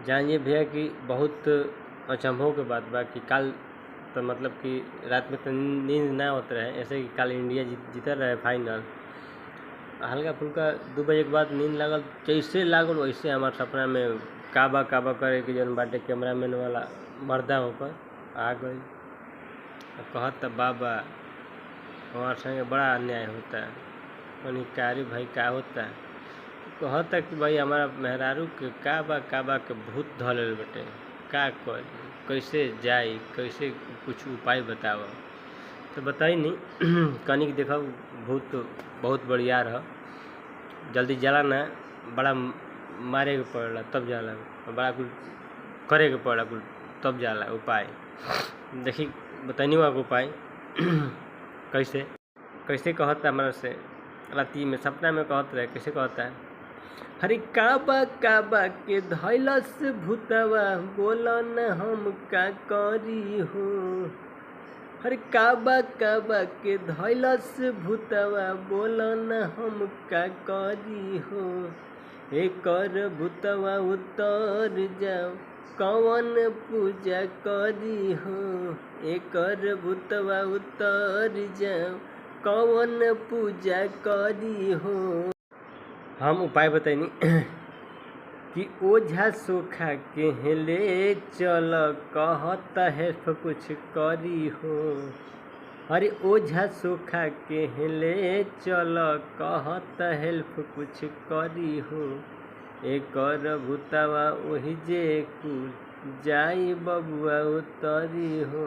जानिए भैया कि बहुत अचंभों के बात बा कि काल तो मतलब कि रात में तो नींद ना होते रहे। ऐसे कि काल इंडिया जीतल रहे फाइनल। हल्का फुल्का 2 बजे के बाद नींद लागल, जैसे लागल वैसे हमारे सपना में काबा काबा करे कि जौन बाटे कैमरामैन वाला मर्दा होकर आ गई। कहत बाबा हमारे संगे बड़ा अन्याय होता है। कहीं कारी भाई का होता है। कहता कि भाई हमारा मेहरारू के काबा के भूत धलल बटे, का कर कैसे जाई, कैसे कुछ उपाय बताओ। तो बताई नहीं कनिक देखो भूत बहुत बढ़िया रह, जल्दी जाला ना, बड़ा मारे के पड़ला तब जाला, बड़ा कुछ करे के पड़ला कुछ तब जाला उपाय। देखी बताइए वहाँ उपाय कैसे कैसे कहता हमारा से राती में सपना में कहत रहे। कैसे कहता है, हरे काबा काबा के धैलस भूतवा बोला न हम का करी हो। हरे काबा काबा के धैलस भूतवा बोला न हम का करी हो। एकर भूतवा उतर जाओ कौन पूजा करी हो। एकर भूतवा उतर जाओ कौन पूजा करी हो। हम उपाय बताइनी कि ओझा सोखा के हेले चल कहता है तो कुछ करी हो। अरे ओझा सोखा के हेले चल कहता हेल्प कुछ करी हो। एकर भूतवा ओहि जे कुल जाई बबुआ उतरी हो।